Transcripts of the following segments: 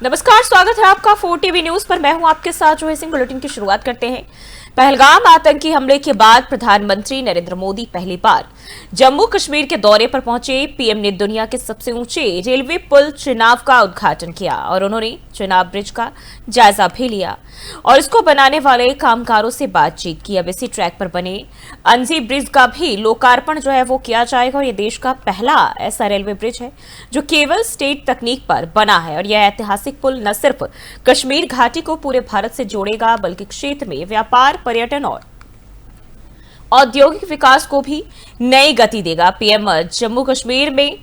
नमस्कार, स्वागत है आपका 4 टीवी न्यूज पर। मैं हूं आपके साथ जोहे सिंह। बुलेटिन की शुरुआत करते हैं। पहलगाम आतंकी हमले के बाद प्रधानमंत्री नरेंद्र मोदी पहली बार जम्मू कश्मीर के दौरे पर पहुंचे। पीएम ने दुनिया के सबसे ऊंचे रेलवे पुल चिनाब का उद्घाटन किया और उन्होंने चिनाब ब्रिज का जायजा भी लिया और इसको बनाने वाले कामगारों से बातचीत की। अब इसी ट्रैक पर बने अंजी ब्रिज का भी लोकार्पण जो है वो किया जाएगा और ये देश का पहला ऐसा रेलवे ब्रिज है जो केवल स्टेट तकनीक पर बना है। और यह ऐतिहासिक पुल न सिर्फ कश्मीर घाटी को पूरे भारत से जोड़ेगा बल्कि क्षेत्र में व्यापार, पर्यटन और औद्योगिक विकास को भी नई गति देगा। पीएम जम्मू कश्मीर में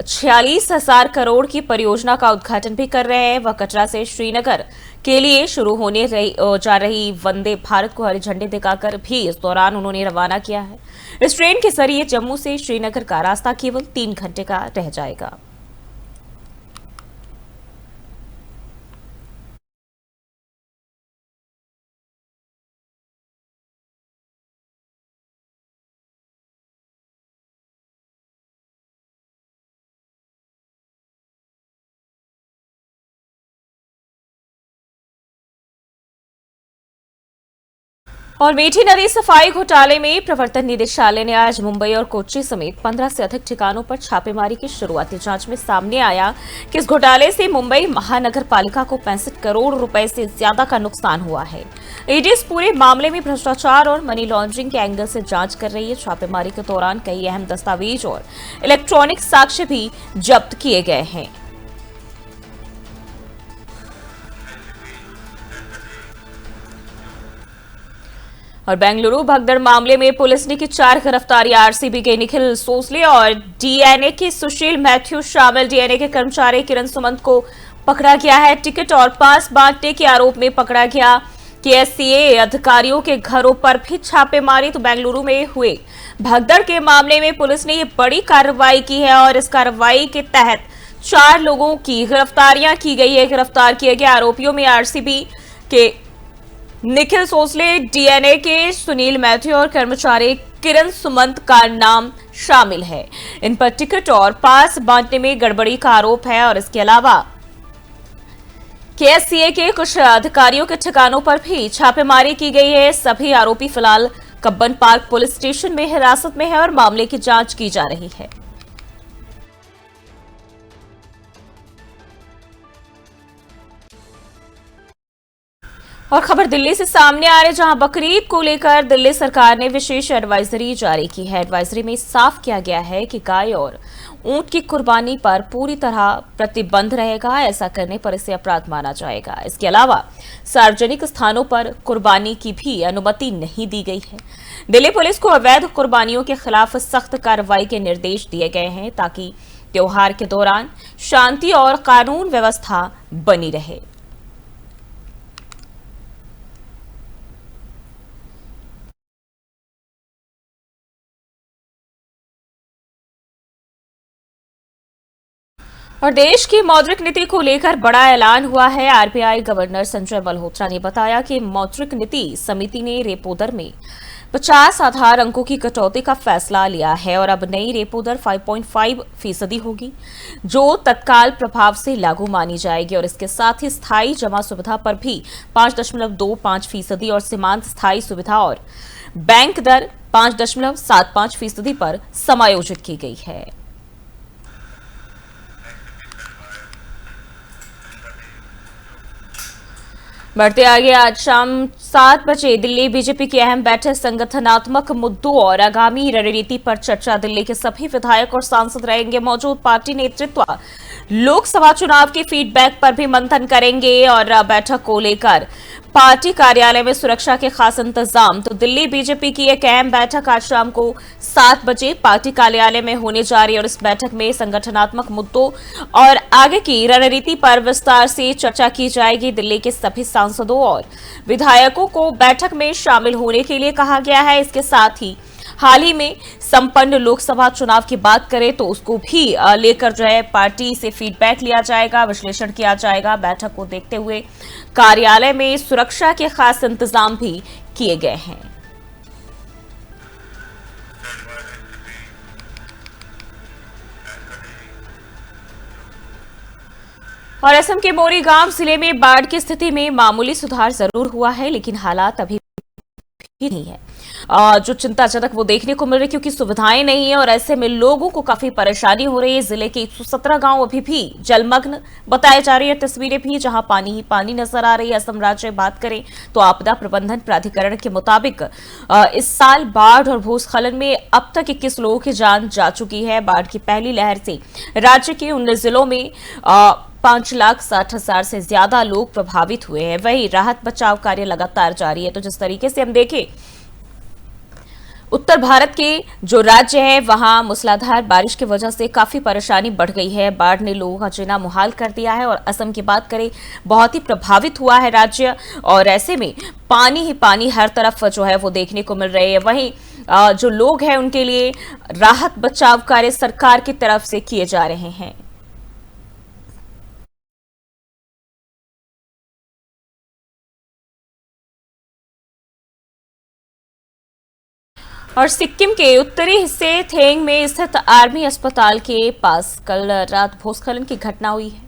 46,000 करोड़ की परियोजना का उद्घाटन भी कर रहे हैं। वह कटरा से श्रीनगर के लिए शुरू होने जा रही वंदे भारत को हरी झंडी दिखाकर भी इस दौरान उन्होंने रवाना किया है। इस ट्रेन के जरिए जम्मू से श्रीनगर का रास्ता केवल 3 घंटे का रह जाएगा। और मीठी नदी सफाई घोटाले में प्रवर्तन निदेशालय ने आज मुंबई और कोच्चि समेत 15 से अधिक ठिकानों पर छापेमारी की शुरुआती जांच में सामने आया कि इस घोटाले से मुंबई महानगर पालिका को 65 करोड़ रुपए से ज्यादा का नुकसान हुआ है। ईडी इस पूरे मामले में भ्रष्टाचार और मनी लॉन्ड्रिंग के एंगल से जांच कर रही है। छापेमारी के दौरान कई अहम दस्तावेज और इलेक्ट्रॉनिक साक्ष्य भी जब्त किए गए हैं। और बेंगलुरु भगदड़ मामले में पुलिस ने की 4 गिरफ्तारियां। आरसीबी के निखिल सोसले और डीएनए के सुशील मैथ्यू शामिल डीएनए के कर्मचारी किरण सुमंत को पकड़ा गया है। टिकट और पास बांटने के आरोप में पकड़ा गया। केएससीए अधिकारियों के घरों पर भी छापेमारी। तो बेंगलुरु में हुए भगदड़ के मामले में पुलिस ने ये बड़ी कार्रवाई की है और इस कार्रवाई के तहत 4 लोगों की गिरफ्तारियां की गई है। गिरफ्तार किए गए आरोपियों में आरसीबी के निखिल सोसले, डीएनए के सुनील मैथ्यू और कर्मचारी किरण सुमंत का नाम शामिल है। इन पर टिकट और पास बांटने में गड़बड़ी का आरोप है और इसके अलावा केएससीए के कुछ अधिकारियों के ठिकानों पर भी छापेमारी की गई है। सभी आरोपी फिलहाल कब्बन पार्क पुलिस स्टेशन में हिरासत में है और मामले की जांच की जा रही है। और खबर दिल्ली से सामने आ रही है, जहां बकरीद को लेकर दिल्ली सरकार ने विशेष एडवाइजरी जारी की है। एडवाइजरी में साफ किया गया है कि गाय और ऊंट की कुर्बानी पर पूरी तरह प्रतिबंध रहेगा। ऐसा करने पर इसे अपराध माना जाएगा। इसके अलावा सार्वजनिक स्थानों पर कुर्बानी की भी अनुमति नहीं दी गई है। दिल्ली पुलिस को अवैध कुर्बानियों के खिलाफ सख्त कार्रवाई के निर्देश दिए गए हैं ताकि त्योहार के दौरान शांति और कानून व्यवस्था बनी रहे। और देश की मौद्रिक नीति को लेकर बड़ा ऐलान हुआ है। आरबीआई गवर्नर संजय मल्होत्रा ने बताया कि मौद्रिक नीति समिति ने रेपो दर में 50 आधार अंकों की कटौती का फैसला लिया है और अब नई रेपो दर 5.5% होगी, जो तत्काल प्रभाव से लागू मानी जाएगी। और इसके साथ ही स्थायी जमा सुविधा पर भी 5.25% और सीमांत स्थायी सुविधा और बैंक दर 5.75% पर समायोजित की गई है। बढ़ते आगे, आज शाम 7 बजे दिल्ली बीजेपी की अहम बैठक संगठनात्मक मुद्दों और आगामी रणनीति पर चर्चा। दिल्ली के सभी विधायक और सांसद रहेंगे मौजूद। पार्टी नेतृत्व लोकसभा चुनाव के फीडबैक पर भी मंथन करेंगे और बैठक को लेकर पार्टी कार्यालय में सुरक्षा के खास इंतजाम। तो दिल्ली बीजेपी की एक अहम बैठक आज शाम को 7 बजे पार्टी कार्यालय में होने जा रही है और इस बैठक में संगठनात्मक मुद्दों और आगे की रणनीति पर विस्तार से चर्चा की जाएगी। दिल्ली के सभी सांसदों और विधायकों को बैठक में शामिल होने के लिए कहा गया है। इसके साथ ही हाल ही में संपन्न लोकसभा चुनाव की बात करें तो उसको भी लेकर जो है पार्टी से फीडबैक लिया जाएगा, विश्लेषण किया जाएगा। बैठक को देखते हुए कार्यालय में सुरक्षा के खास इंतजाम भी किए गए हैं। और असम के मोरीगांव जिले में बाढ़ की स्थिति में मामूली सुधार जरूर हुआ है, लेकिन हालात अभी भी नहीं है जो चिंताजनक वो देखने को मिल रही है, क्योंकि सुविधाएं नहीं है और ऐसे में लोगों को काफी परेशानी हो रही है। जिले के 117 गांव अभी भी जलमग्न बताए जा रही है। तस्वीरें भी जहां पानी ही पानी नजर आ रही है। असम राज्य बात करें तो आपदा प्रबंधन प्राधिकरण के मुताबिक इस साल बाढ़ और भूस्खलन में अब तक 21 लोगों की जान जा चुकी है। बाढ़ की पहली लहर से राज्य के 19 जिलों में 5,60,000 से ज्यादा लोग प्रभावित हुए हैं। वहीं राहत बचाव कार्य लगातार जारी है। तो जिस तरीके से हम देखें, उत्तर भारत के जो राज्य है वहां मूसलाधार बारिश की वजह से काफी परेशानी बढ़ गई है। बाढ़ ने लोगों का जीना मुहाल कर दिया है। और असम की बात करें, बहुत ही प्रभावित हुआ है राज्य, और ऐसे में पानी ही पानी हर तरफ जो है वो देखने को मिल रहे हैं। वहीं जो लोग हैं उनके लिए राहत बचाव कार्य सरकार की तरफ से किए जा रहे हैं। और सिक्किम के उत्तरी हिस्से थेंग में स्थित आर्मी अस्पताल के पास कल रात भूस्खलन की घटना हुई है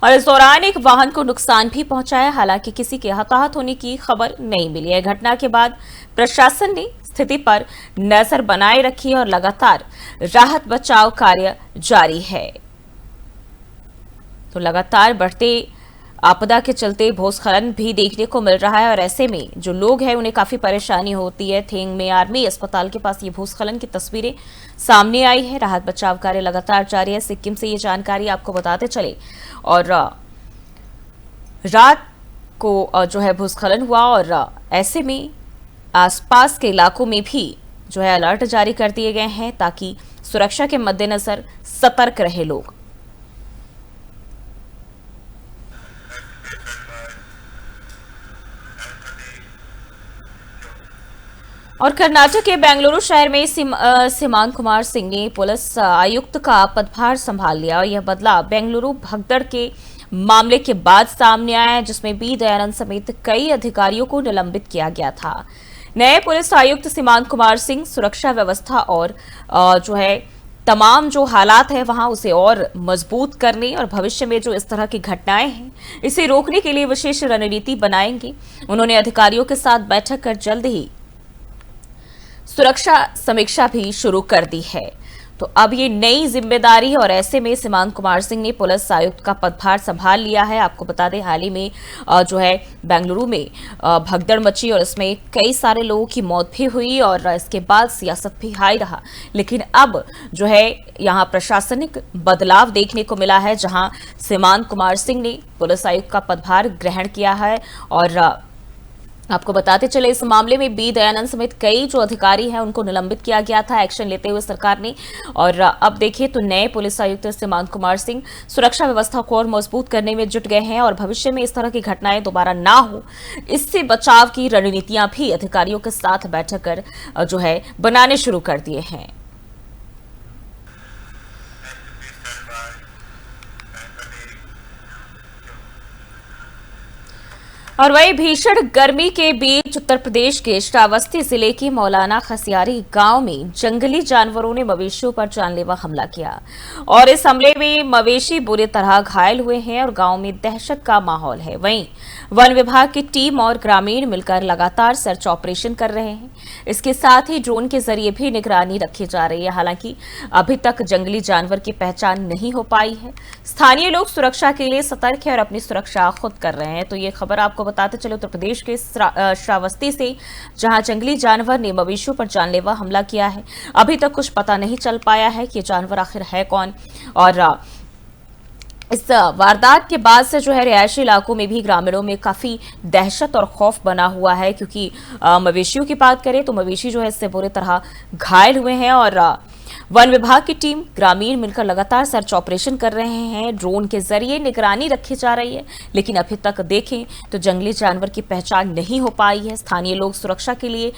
और इस दौरान एक वाहन को नुकसान भी पहुंचा है। हालांकि किसी के हताहत होने की खबर नहीं मिली है। घटना के बाद प्रशासन ने स्थिति पर नजर बनाए रखी और लगातार राहत बचाव कार्य जारी है। तो लगातार बढ़ते आपदा के चलते भूस्खलन भी देखने को मिल रहा है और ऐसे में जो लोग हैं उन्हें काफी परेशानी होती है। थेंग में आर्मी अस्पताल के पास ये भूस्खलन की तस्वीरें सामने आई है। राहत बचाव कार्य लगातार जारी है। सिक्किम से ये जानकारी आपको बताते चले। और रात को जो है भूस्खलन हुआ और ऐसे में आसपास के इलाकों में भी जो है अलर्ट जारी कर दिए गए हैं ताकि सुरक्षा के मद्देनजर सतर्क रहे लोग। और कर्नाटक के बेंगलुरु शहर में सीमांत कुमार सिंह ने पुलिस आयुक्त का पदभार संभाल लिया और यह बदलाव बेंगलुरु भगदड़ के मामले के बाद सामने आया है, जिसमें बी दयानंद समेत कई अधिकारियों को निलंबित किया गया था। नए पुलिस आयुक्त सीमांत कुमार सिंह सुरक्षा व्यवस्था और जो है तमाम जो हालात है वहां उसे और मजबूत करने और भविष्य में जो इस तरह की घटनाएं हैं इसे रोकने के लिए विशेष रणनीति बनाएंगे। उन्होंने अधिकारियों के साथ बैठक कर जल्द ही सुरक्षा समीक्षा भी शुरू कर दी है। तो अब ये नई जिम्मेदारी और ऐसे में सीमांत कुमार सिंह ने पुलिस आयुक्त का पदभार संभाल लिया है। आपको बता दें, हाल ही में जो है बेंगलुरु में भगदड़ मची और इसमें कई सारे लोगों की मौत भी हुई और इसके बाद सियासत भी हाई रहा। लेकिन अब जो है यहाँ प्रशासनिक बदलाव देखने को मिला है, जहां सीमांत कुमार सिंह ने पुलिस आयुक्त का पदभार ग्रहण किया है। और आपको बताते चले, इस मामले में बी दयानंद समेत कई जो अधिकारी हैं उनको निलंबित किया गया था एक्शन लेते हुए सरकार ने। और अब देखिए तो नए पुलिस आयुक्त सीमांत कुमार सिंह सुरक्षा व्यवस्था को और मजबूत करने में जुट गए हैं और भविष्य में इस तरह की घटनाएं दोबारा ना हो इससे बचाव की रणनीतियां भी अधिकारियों के साथ बैठक कर जो है बनाने शुरू कर दिए हैं। और वही भीषण गर्मी के बीच उत्तर प्रदेश के श्रावस्ती जिले के मौलाना खसियारी गांव में जंगली जानवरों ने मवेशियों पर जानलेवा हमला किया और इस हमले में मवेशी बुरी तरह घायल हुए हैं और गांव में दहशत का माहौल है। वहीं वन विभाग की टीम और ग्रामीण मिलकर लगातार सर्च ऑपरेशन कर रहे हैं। इसके साथ ही ड्रोन के जरिए भी निगरानी रखी जा रही है। हालांकि अभी तक जंगली जानवर की पहचान नहीं हो पाई है। स्थानीय लोग सुरक्षा के लिए सतर्क है और अपनी सुरक्षा खुद कर रहे हैं। तो ये खबर आपको बताते चले उत्तर प्रदेश के श्रावस्ती से, जहां जंगली जानवर ने मवेशियों पर जानलेवा हमला किया है। अभी तक कुछ पता नहीं चल पाया है कि जानवर आखिर है कौन। और इस वारदात के बाद से जो है रिहायशी इलाकों में भी ग्रामीणों में काफी दहशत और खौफ बना हुआ है, क्योंकि मवेशियों की बात करें तो मवेशी जो है इससे बुरी तरह घायल हुए हैं। और वन विभाग की टीम ग्रामीण मिलकर लगातार सर्च ऑपरेशन कर रहे हैं। ड्रोन के जरिए निगरानी रखी जा रही है, लेकिन अभी तक देखें तो जंगली जानवर की पहचान नहीं हो पाई है। स्थानीय लोग सुरक्षा के लिए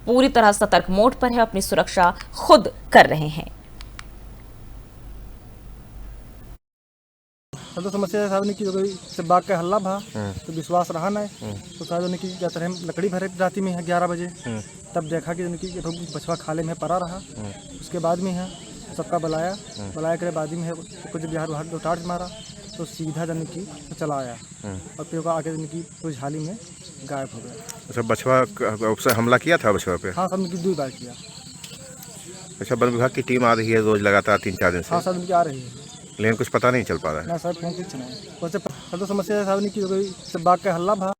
पूरी तरह सतर्क मोड पर है, अपनी सुरक्षा खुद कर रहे हैं। तो समस्या साहब ने की से बाघ का हल्ला भा तो विश्वास रहा ना, तो साहब ने की जाते रहे लकड़ी भरे राती में है 11 बजे, तब देखा कि बछवा खाले में पड़ा रहा। उसके बाद में है सबका बुलाया करे बाद में है कुछ बिहार बाहर दो टार्च मारा, तो सीधा जाने की चला आया और पेड़ को आगे जाने की तो झाली में गायब हो गया। अच्छा, बछवा उससे हमला किया था बछवा पे? हाँ सर, उनकी 2 बार किया। अच्छा, वन विभाग की टीम आ रही है रोज लगातार 3-4 दिन से, हाँ सर, उनकी आ रही है। लेकिन कुछ पता नहीं चल पा रहा है। ना सर, फोन कुछ नहीं। वैसे तो समस्या है साहब ने कि बाघ का हल्ला भा।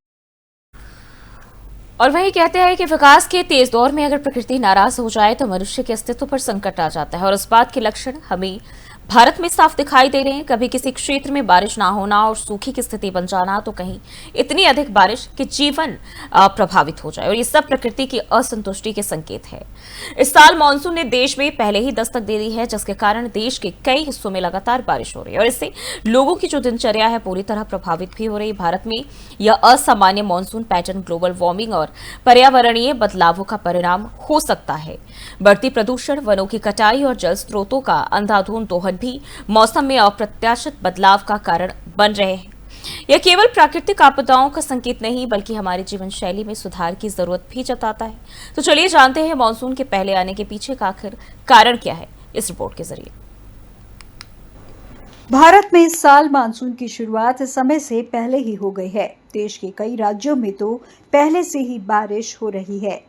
और वही कहते हैं कि विकास के तेज दौर में अगर प्रकृति नाराज हो जाए तो मनुष्य के अस्तित्व पर संकट आ जाता है और इस बात के लक्षण हमें भारत में साफ दिखाई दे रहे हैं। कभी किसी क्षेत्र में बारिश ना होना और सूखे की स्थिति बन जाना, तो कहीं इतनी अधिक बारिश कि जीवन प्रभावित हो जाए, और ये सब प्रकृति की असंतुष्टि के संकेत है। इस साल मानसून ने देश में पहले ही दस्तक दे दी है, जिसके कारण देश के कई हिस्सों में लगातार बारिश हो रही है और इससे लोगों की जो दिनचर्या है पूरी तरह प्रभावित भी हो रही है। भारत में यह असामान्य मानसून पैटर्न ग्लोबल वार्मिंग और पर्यावरणीय बदलावों का परिणाम हो सकता है। बढ़ती प्रदूषण, वनों की कटाई और जल स्रोतों का अंधाधुंध दोहन भी मौसम में अप्रत्याशित बदलाव का कारण बन रहे हैं। यह केवल प्राकृतिक आपदाओं का संकेत नहीं बल्कि हमारी जीवन शैली में सुधार की जरूरत भी जताता है। तो चलिए जानते हैं मानसून के पहले आने के पीछे का आखिर कारण क्या है, इस रिपोर्ट के जरिए। भारत में इस साल मानसून की शुरुआत समय से पहले ही हो गई है। देश के कई राज्यों में तो पहले से ही बारिश हो रही है।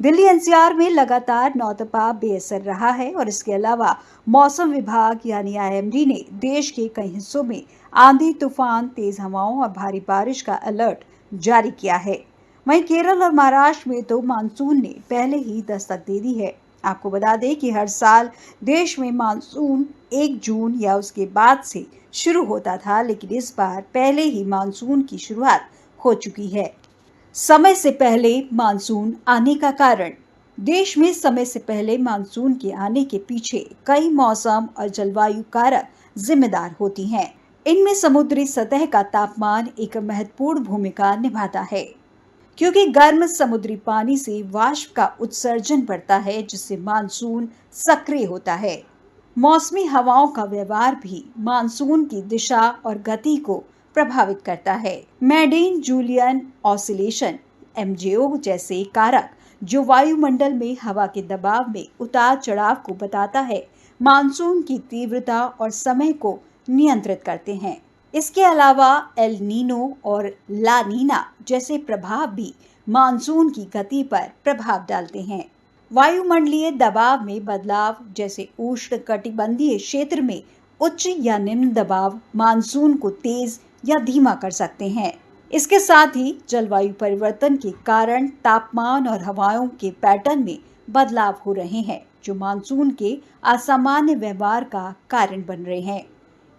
दिल्ली एनसीआर में लगातार नौतपा बेअसर रहा है और इसके अलावा मौसम विभाग यानी आईएमडी ने देश के कई हिस्सों में आंधी, तूफान, तेज हवाओं और भारी बारिश का अलर्ट जारी किया है। वहीं केरल और महाराष्ट्र में तो मानसून ने पहले ही दस्तक दे दी है। आपको बता दें कि हर साल देश में मानसून 1 जून या उसके बाद से शुरू होता था, लेकिन इस बार पहले ही मानसून की शुरुआत हो चुकी है। समय से पहले मानसून आने का कारण। देश में समय से पहले मानसून के आने के पीछे कई मौसम और जलवायु कारक जिम्मेदार होती हैं। इनमें समुद्री सतह का तापमान एक महत्वपूर्ण भूमिका निभाता है, क्योंकि गर्म समुद्री पानी से वाष्प का उत्सर्जन बढ़ता है, जिससे मानसून सक्रिय होता है। मौसमी हवाओं का व्यवहार भी मानसून की दिशा और गति को प्रभावित करता है। मैडीन जूलियन ऑसिलेशन MJO जैसे कारक जो वायुमंडल में हवा के दबाव में उतार चढ़ाव को बताता है, मानसून की तीव्रता और समय को नियंत्रित करते हैं। इसके अलावा एल नीनो और ला नीना जैसे प्रभाव भी मानसून की गति पर प्रभाव डालते हैं। वायुमंडलीय दबाव में बदलाव जैसे उष्ण कटिबंधीय क्षेत्र में उच्च या निम्न दबाव मानसून को तेज या धीमा कर सकते हैं। इसके साथ ही जलवायु परिवर्तन के कारण तापमान और हवाओं के पैटर्न में बदलाव हो रहे हैं, जो मानसून के असामान्य व्यवहार का कारण बन रहे हैं।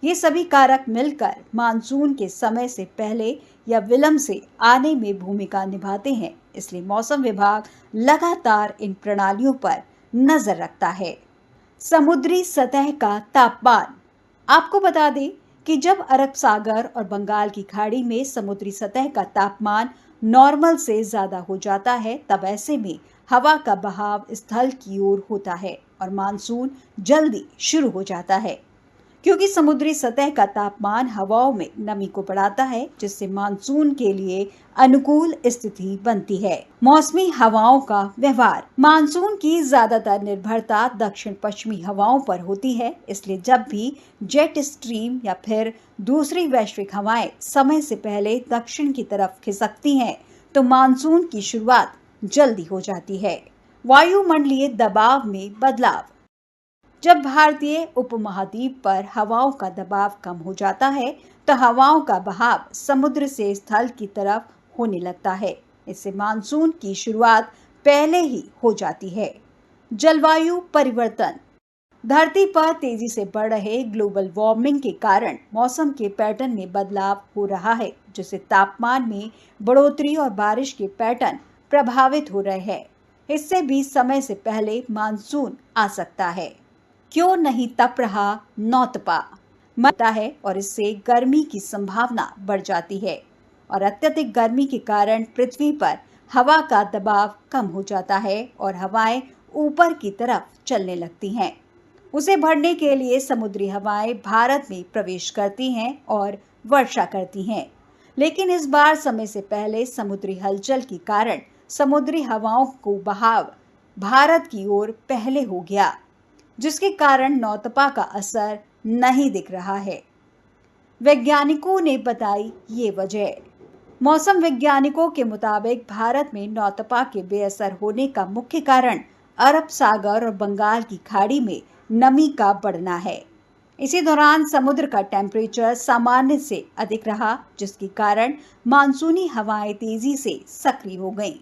ये सभी कारक मिलकर मानसून के समय से पहले या विलंब से आने में भूमिका निभाते हैं। इसलिए मौसम विभाग लगातार इन प्रणालियों पर नजर रखता है। समुद्री सतह का तापमान। आपको बता दें कि जब अरब सागर और बंगाल की खाड़ी में समुद्री सतह का तापमान नॉर्मल से ज्यादा हो जाता है, तब ऐसे में हवा का बहाव स्थल की ओर होता है और मानसून जल्दी शुरू हो जाता है, क्योंकि समुद्री सतह का तापमान हवाओं में नमी को बढ़ाता है, जिससे मानसून के लिए अनुकूल स्थिति बनती है। मौसमी हवाओं का व्यवहार। मानसून की ज्यादातर निर्भरता दक्षिण पश्चिमी हवाओं पर होती है, इसलिए जब भी जेट स्ट्रीम या फिर दूसरी वैश्विक हवाएं समय से पहले दक्षिण की तरफ खिसकती हैं, तो मानसून की शुरुआत जल्दी हो जाती है। वायुमंडलीय दबाव में बदलाव। जब भारतीय उपमहाद्वीप पर हवाओं का दबाव कम हो जाता है, तो हवाओं का बहाव समुद्र से स्थल की तरफ होने लगता है। इससे मानसून की शुरुआत पहले ही हो जाती है। जलवायु परिवर्तन। धरती पर तेजी से बढ़ रहे ग्लोबल वार्मिंग के कारण मौसम के पैटर्न में बदलाव हो रहा है, जिससे तापमान में बढ़ोतरी और बारिश के पैटर्न प्रभावित हो रहे हैं। इससे भी समय से पहले मानसून आ सकता है। क्यों नहीं तप रहा नौतपा मरता है और इससे गर्मी की संभावना बढ़ जाती है और अत्यधिक गर्मी के कारण पृथ्वी पर हवा का दबाव कम हो जाता है और हवाएं ऊपर की तरफ चलने लगती हैं। उसे भरने के लिए समुद्री हवाएं भारत में प्रवेश करती हैं और वर्षा करती हैं, लेकिन इस बार समय से पहले समुद्री हलचल के कारण समुद्री हवाओं को बहाव भारत की ओर पहले हो गया, जिसके कारण नौतपा का असर नहीं दिख रहा है। वैज्ञानिकों ने बताई ये वजह। मौसम वैज्ञानिकों के मुताबिक भारत में नौतपा के बेअसर होने का मुख्य कारण अरब सागर और बंगाल की खाड़ी में नमी का बढ़ना है। इसी दौरान समुद्र का टेम्परेचर सामान्य से अधिक रहा, जिसके कारण मानसूनी हवाएं तेजी से सक्रिय हो गईं।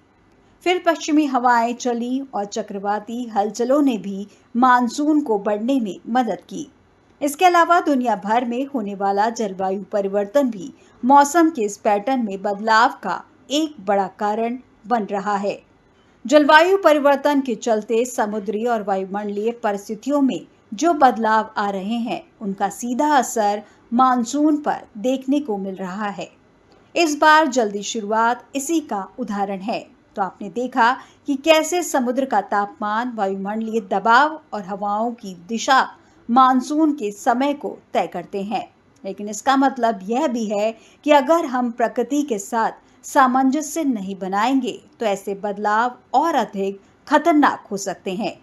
फिर पश्चिमी हवाएं चली और चक्रवाती हलचलों ने भी मानसून को बढ़ने में मदद की। इसके अलावा दुनिया भर में होने वाला जलवायु परिवर्तन भी मौसम के इस पैटर्न में बदलाव का एक बड़ा कारण बन रहा है। जलवायु परिवर्तन के चलते समुद्री और वायुमंडलीय परिस्थितियों में जो बदलाव आ रहे हैं, उनका सीधा असर मानसून पर देखने को मिल रहा है। इस बार जल्दी शुरुआत इसी का उदाहरण है। तो आपने देखा कि कैसे समुद्र का तापमान, वायुमंडलीय दबाव और हवाओं की दिशा मानसून के समय को तय करते हैं। लेकिन इसका मतलब यह भी है कि अगर हम प्रकृति के साथ सामंजस्य नहीं बनाएंगे तो ऐसे बदलाव और अधिक खतरनाक हो सकते हैं।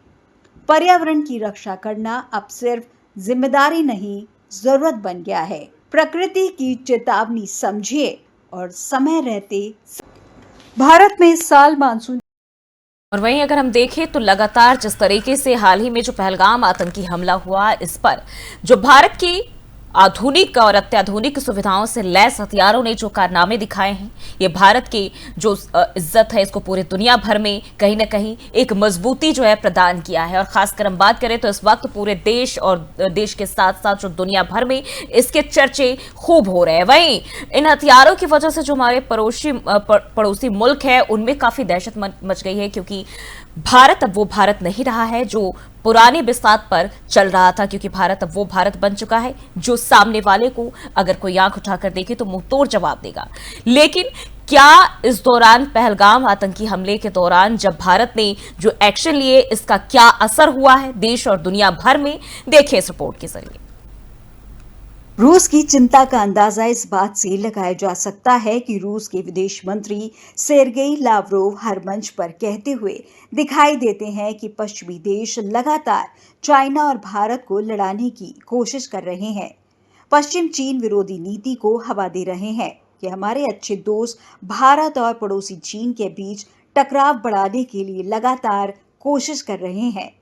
पर्यावरण की रक्षा करना अब सिर्फ जिम्मेदारी नहीं, जरूरत बन गया है। प्रकृति की चेतावनी समझिए और समय रहते भारत में इस साल मानसून। और वहीं अगर हम देखें तो लगातार जिस तरीके से हाल ही में जो पहलगाम आतंकी हमला हुआ, इस पर जो भारत की आधुनिक और अत्याधुनिक सुविधाओं से लैस हथियारों ने जो कारनामे दिखाए हैं, ये भारत की जो इज्जत है इसको पूरी दुनिया भर में कहीं ना कहीं एक मजबूती जो है प्रदान किया है। और खासकर हम बात करें तो इस वक्त पूरे देश और देश के साथ साथ जो दुनिया भर में इसके चर्चे खूब हो रहे हैं। वहीं इन हथियारों की वजह से जो हमारे पड़ोसी मुल्क है उनमें काफी दहशत मच गई है, क्योंकि भारत अब वो भारत नहीं रहा है जो पुरानी बिसात पर चल रहा था। क्योंकि भारत अब वो भारत बन चुका है जो सामने वाले को अगर कोई आंख उठाकर देखे तो मुंह तोड़ जवाब देगा। लेकिन क्या इस दौरान पहलगाम आतंकी हमले के दौरान जब भारत ने जो एक्शन लिए, इसका क्या असर हुआ है देश और दुनिया भर में, देखिए इस रिपोर्ट के जरिए। रूस की चिंता का अंदाजा इस बात से लगाया जा सकता है कि रूस के विदेश मंत्री सेर्गेई लावरोव हर मंच पर कहते हुए दिखाई देते हैं कि पश्चिमी देश लगातार चाइना और भारत को लड़ाने की कोशिश कर रहे हैं। पश्चिम चीन विरोधी नीति को हवा दे रहे हैं कि हमारे अच्छे दोस्त भारत और पड़ोसी चीन के बीच टकराव बढ़ाने के लिए लगातार कोशिश कर रहे हैं।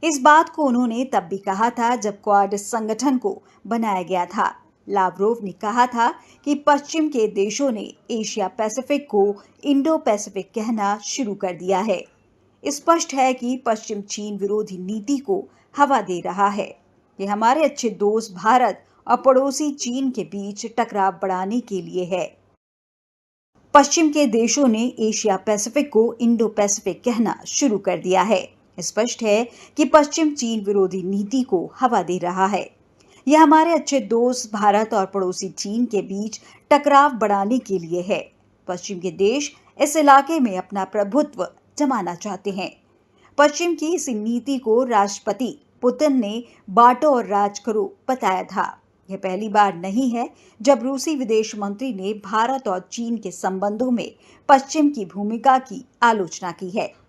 इस बात को उन्होंने तब भी कहा था जब क्वाड संगठन को बनाया गया था। लावरोव ने कहा था कि पश्चिम के देशों ने एशिया पैसिफिक को इंडो पैसिफिक कहना शुरू कर दिया है। स्पष्ट है कि पश्चिम चीन विरोधी नीति को हवा दे रहा है। ये हमारे अच्छे दोस्त भारत और पड़ोसी चीन के बीच टकराव बढ़ाने के लिए है। पश्चिम के देशों ने एशिया पैसिफिक को इंडो पैसिफिक कहना शुरू कर दिया है। स्पष्ट है कि पश्चिम चीन विरोधी नीति को हवा दे रहा है। यह हमारे अच्छे दोस्त भारत और पड़ोसी चीन के बीच टकराव बढ़ाने के लिए है। पश्चिम के देश इस इलाके में अपना प्रभुत्व जमाना चाहते हैं। पश्चिम की इस नीति को राष्ट्रपति पुतिन ने बांटो और राज करो बताया था। यह पहली बार नहीं है जब रूसी विदेश मंत्री ने भारत और चीन के संबंधों में पश्चिम की भूमिका की आलोचना की है।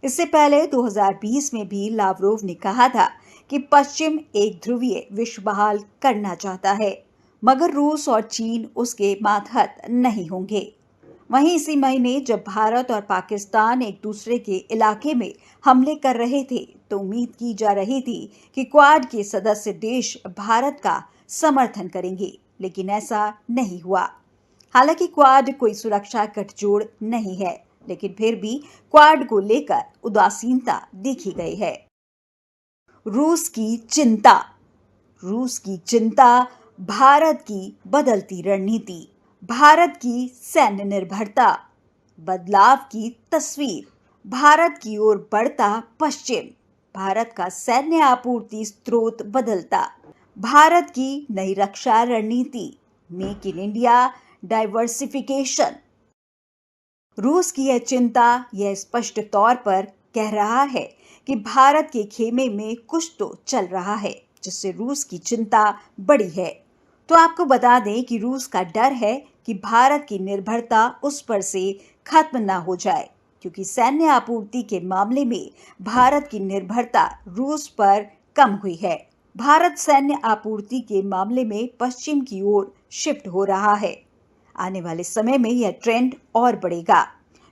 इससे पहले 2020 में भी लावरोव ने कहा था कि पश्चिम एक ध्रुवीय विश्व बहाल करना चाहता है, मगर रूस और चीन उसके मातहत नहीं होंगे। वहीं इसी महीने जब भारत और पाकिस्तान एक दूसरे के इलाके में हमले कर रहे थे तो उम्मीद की जा रही थी कि क्वाड के सदस्य देश भारत का समर्थन करेंगे, लेकिन ऐसा नहीं हुआ। हालांकि क्वाड कोई सुरक्षा गठजोड़ नहीं है, लेकिन फिर भी क्वाड को लेकर उदासीनता देखी गई है। रूस की चिंता भारत की बदलती रणनीति, भारत की सैन्य निर्भरता, बदलाव की तस्वीर, भारत की ओर बढ़ता पश्चिम, भारत का सैन्य आपूर्ति स्रोत बदलता, भारत की नई रक्षा रणनीति, मेक इन इंडिया, डाइवर्सिफिकेशन। रूस की यह चिंता यह स्पष्ट तौर पर कह रहा है कि भारत के खेमे में कुछ तो चल रहा है, जिससे रूस की चिंता बड़ी है। तो आपको बता दें कि रूस का डर है कि भारत की निर्भरता उस पर से खत्म ना हो जाए, क्योंकि सैन्य आपूर्ति के मामले में भारत की निर्भरता रूस पर कम हुई है। भारत सैन्य आपूर्ति के मामले में पश्चिम की ओर शिफ्ट हो रहा है। आने वाले समय में यह ट्रेंड और बढ़ेगा,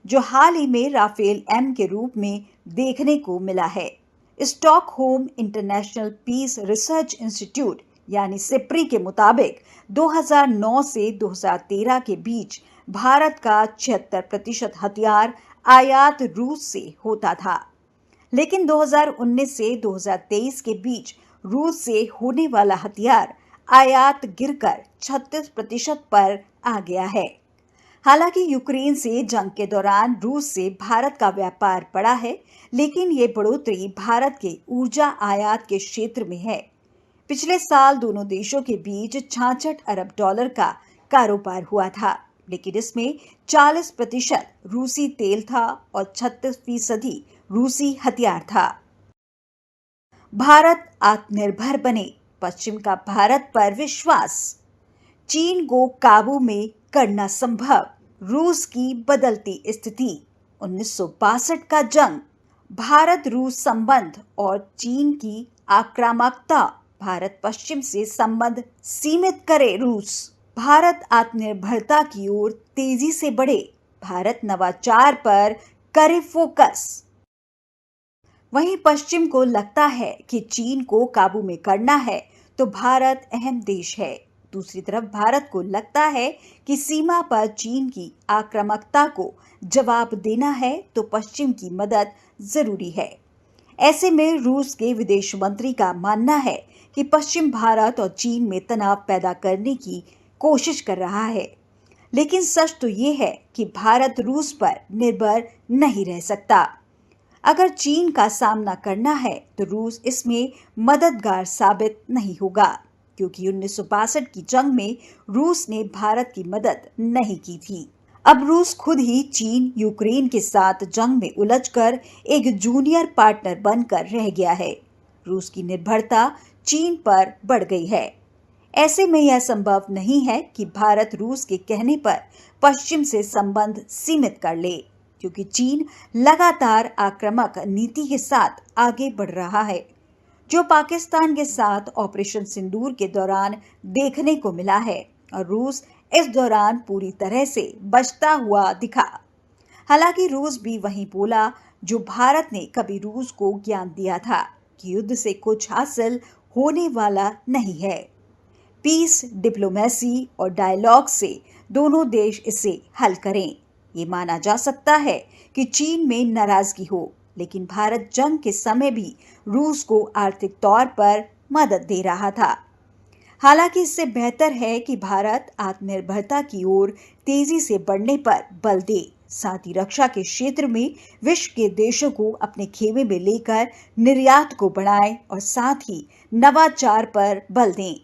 जो हाल ही में राफेल एम के रूप में देखने को मिला है। Stockholm International Peace Research Institute यानी सिप्री के मुताबिक 2009 से 2013 के बीच भारत का 76% हथियार आयात रूस से होता था, लेकिन 2019 से 2023 के बीच रूस से होने वाला हथियार आयात गिरकर 36% पर आ गया है। हालांकि यूक्रेन से जंग के दौरान रूस से भारत का व्यापार बढ़ा है, लेकिन ये बढ़ोतरी भारत के ऊर्जा आयात के क्षेत्र में है। पिछले साल दोनों देशों के बीच 66 अरब डॉलर का कारोबार हुआ था, लेकिन इसमें 40% रूसी तेल था और 36% रूसी हथियार था। भारत आत्मनिर्भर बने, पश्चिम का भारत पर विश्वास। चीन को काबू में करना संभव, रूस की बदलती स्थिति। 1962 का जंग, भारत रूस संबंध और चीन की आक्रामकता। भारत पश्चिम से संबंध सीमित करे रूस। भारत आत्मनिर्भरता की ओर तेजी से बढ़े, भारत नवाचार पर करे फोकस। वहीं पश्चिम को लगता है कि चीन को काबू में करना है तो भारत अहम देश है। दूसरी तरफ भारत को लगता है कि सीमा पर चीन की आक्रामकता को जवाब देना है तो पश्चिम की मदद जरूरी है। ऐसे में रूस के विदेश मंत्री का मानना है कि पश्चिम भारत और चीन में तनाव पैदा करने की कोशिश कर रहा है, लेकिन सच तो ये है कि भारत रूस पर निर्भर नहीं रह सकता। अगर चीन का सामना करना है तो रूस इसमें मददगार साबित नहीं होगा, क्योंकि 1962 की जंग में रूस ने भारत की मदद नहीं की थी। अब रूस खुद ही चीन यूक्रेन के साथ जंग में उलझकर एक जूनियर पार्टनर बनकर रह गया है। रूस की निर्भरता चीन पर बढ़ गई है। ऐसे में यह संभव नहीं है कि भारत रूस के कहने पर पश्चिम से संबंध सीमित कर ले, क्योंकि चीन लगातार आक्रामक नीति के साथ आगे बढ़ रहा है, जो पाकिस्तान के साथ ऑपरेशन सिंदूर के दौरान देखने को मिला है, और रूस इस दौरान पूरी तरह से बचता हुआ दिखा। हालांकि रूस भी वही बोला जो भारत ने कभी रूस को ज्ञान दिया था कि युद्ध से कुछ हासिल होने वाला नहीं है। पीस, डिप्लोमेसी और डायलॉग से दोनों देश इसे हल करें। ये माना जा सकता है कि चीन में नाराजगी हो, लेकिन भारत जंग के समय भी रूस को आर्थिक तौर पर मदद दे रहा था। हालांकि इससे बेहतर है कि भारत आत्मनिर्भरता की ओर तेजी से बढ़ने पर बल दे, साथ ही रक्षा के क्षेत्र में विश्व के देशों को अपने खेमे में लेकर निर्यात को बढ़ाएं और साथ ही नवाचार पर बल दें।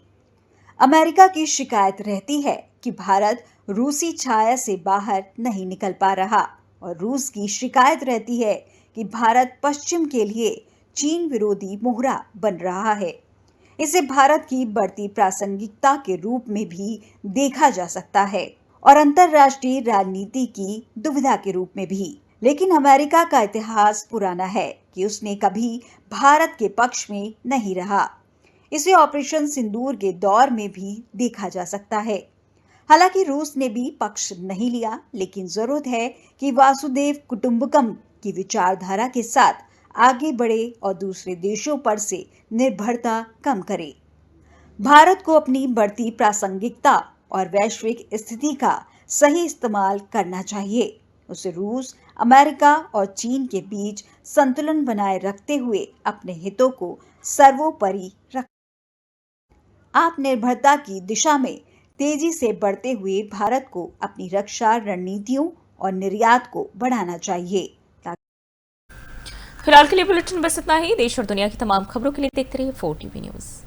अमेरिका की शिकायत रहती है कि भारत रूसी छाया से बाहर नहीं निकल पा रहा, और रूस की शिकायत रहती है कि भारत पश्चिम के लिए चीन विरोधी मोहरा बन रहा है। इसे भारत की बढ़ती प्रासंगिकता के रूप में भी देखा जा सकता है और अंतर्राष्ट्रीय राजनीति की दुविधा के रूप में भी। लेकिन अमेरिका का इतिहास पुराना है कि उसने कभी भारत के पक्ष में नहीं रहा। इसे ऑपरेशन सिंदूर के दौर में भी देखा जा सकता है। हालांकि रूस ने भी पक्ष नहीं लिया, लेकिन जरूरत है कि वासुदेव कुटुंबकम की विचारधारा के साथ आगे बढ़े और दूसरे देशों पर से निर्भरता कम करे। भारत को अपनी बढ़ती प्रासंगिकता और वैश्विक स्थिति का सही इस्तेमाल करना चाहिए। उसे रूस, अमेरिका और चीन के बीच संतुलन बनाए रखते हुए अपने हितों को सर्वोपरि रख आत्मनिर्भरता की दिशा में तेजी से बढ़ते हुए भारत को अपनी रक्षा रणनीतियों और निर्यात को बढ़ाना चाहिए। फिलहाल के लिए बुलेटिन बस इतना ही। देश और दुनिया की तमाम खबरों के लिए देखते रहिए 4TV न्यूज़।